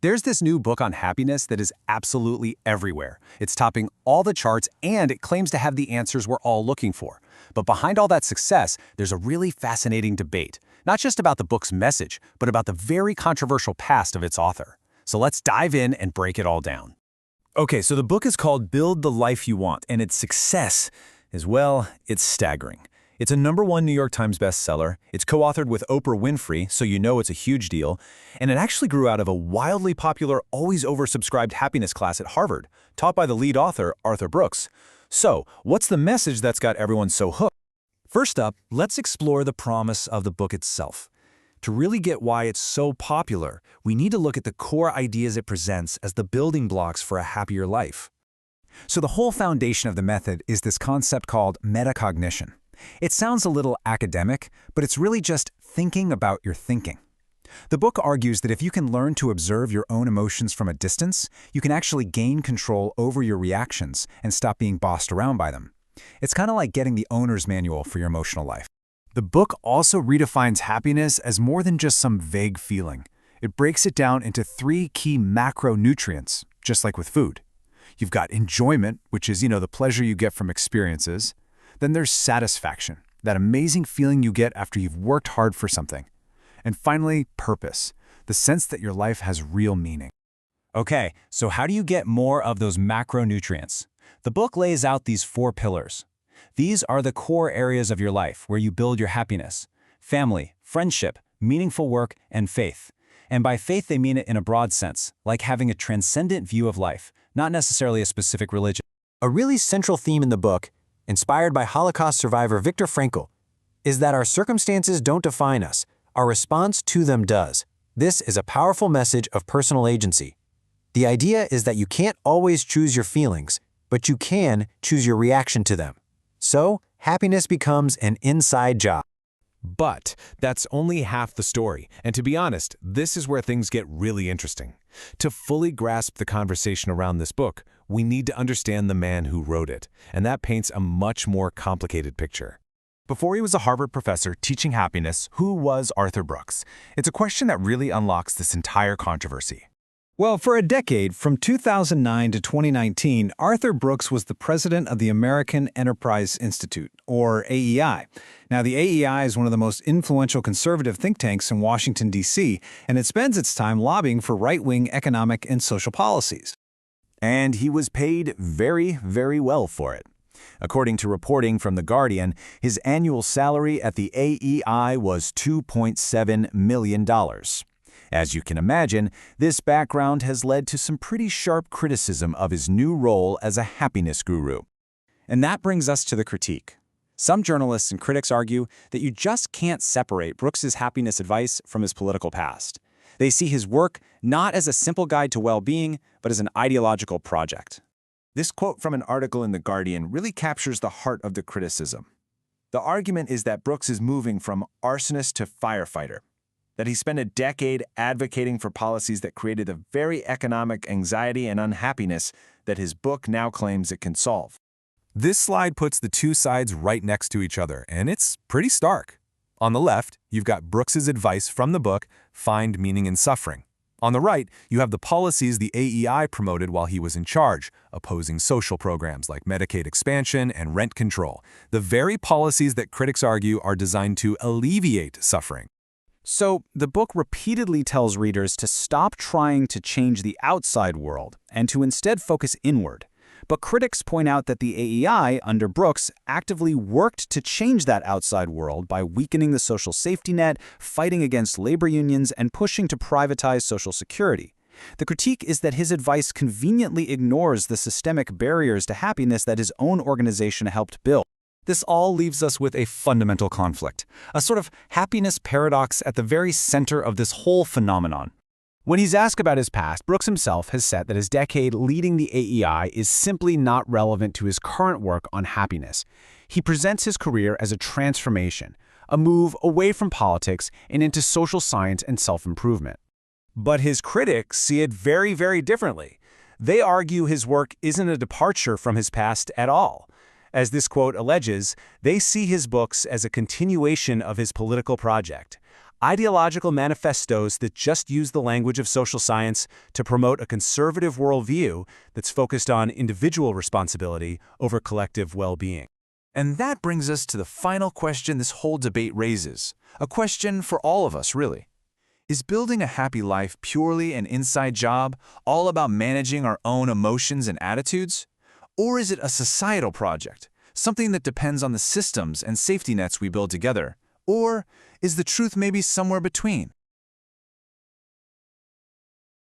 There's this new book on happiness that is absolutely everywhere. It's topping all the charts and it claims to have the answers we're all looking for. But behind all that success, there's a really fascinating debate, not just about the book's message, but about the very controversial past of its author. So let's dive in and break it all down. Okay, so the book is called Build the Life You Want, and its success is, well, it's staggering. It's a #1 New York Times bestseller, it's co-authored with Oprah Winfrey, so you know it's a huge deal, and it actually grew out of a wildly popular, always oversubscribed happiness class at Harvard, taught by the lead author, Arthur Brooks. So, what's the message that's got everyone so hooked? First up, let's explore the promise of the book itself. To really get why it's so popular, we need to look at the core ideas it presents as the building blocks for a happier life. So the whole foundation of the method is this concept called metacognition. It sounds a little academic, but it's really just thinking about your thinking. The book argues that if you can learn to observe your own emotions from a distance, you can actually gain control over your reactions and stop being bossed around by them. It's kind of like getting the owner's manual for your emotional life. The book also redefines happiness as more than just some vague feeling. It breaks it down into 3 key macronutrients, just like with food. You've got enjoyment, which is, the pleasure you get from experiences. Then there's satisfaction, that amazing feeling you get after you've worked hard for something. And finally, purpose, the sense that your life has real meaning. Okay, so how do you get more of those macronutrients? The book lays out these 4 pillars. These are the core areas of your life where you build your happiness: family, friendship, meaningful work, and faith. And by faith, they mean it in a broad sense, like having a transcendent view of life, not necessarily a specific religion. A really central theme in the book, inspired by Holocaust survivor Viktor Frankl, is that our circumstances don't define us, our response to them does. This is a powerful message of personal agency. The idea is that you can't always choose your feelings, but you can choose your reaction to them. So, happiness becomes an inside job. But that's only half the story, and to be honest, this is where things get really interesting. To fully grasp the conversation around this book, we need to understand the man who wrote it, and that paints a much more complicated picture. Before he was a Harvard professor teaching happiness, who was Arthur Brooks? It's a question that really unlocks this entire controversy. Well, for a decade, from 2009 to 2019, Arthur Brooks was the president of the American Enterprise Institute, or AEI. Now, the AEI is one of the most influential conservative think tanks in Washington, D.C., and it spends its time lobbying for right-wing economic and social policies. And he was paid very, very well for it. According to reporting from The Guardian, his annual salary at the AEI was $2.7 million. As you can imagine, this background has led to some pretty sharp criticism of his new role as a happiness guru. And that brings us to the critique. Some journalists and critics argue that you just can't separate Brooks's happiness advice from his political past. They see his work not as a simple guide to well-being, but as an ideological project. This quote from an article in The Guardian really captures the heart of the criticism. The argument is that Brooks is moving from arsonist to firefighter, that he spent a decade advocating for policies that created the very economic anxiety and unhappiness that his book now claims it can solve. This slide puts the 2 sides right next to each other, and it's pretty stark. On the left, you've got Brooks's advice from the book, Find Meaning in Suffering. On the right, you have the policies the AEI promoted while he was in charge, opposing social programs like Medicaid expansion and rent control, the very policies that critics argue are designed to alleviate suffering. So, the book repeatedly tells readers to stop trying to change the outside world and to instead focus inward. But critics point out that the AEI, under Brooks, actively worked to change that outside world by weakening the social safety net, fighting against labor unions, and pushing to privatize Social Security. The critique is that his advice conveniently ignores the systemic barriers to happiness that his own organization helped build. This all leaves us with a fundamental conflict, a sort of happiness paradox at the very center of this whole phenomenon. When he's asked about his past, Brooks himself has said that his decade leading the AEI is simply not relevant to his current work on happiness. He presents his career as a transformation, a move away from politics and into social science and self-improvement. But his critics see it very, very differently. They argue his work isn't a departure from his past at all. As this quote alleges, they see his books as a continuation of his political project. Ideological manifestos that just use the language of social science to promote a conservative worldview that's focused on individual responsibility over collective well-being. And that brings us to the final question this whole debate raises, a question for all of us, really. Is building a happy life purely an inside job, all about managing our own emotions and attitudes? Or is it a societal project, something that depends on the systems and safety nets we build together? Or is the truth maybe somewhere between?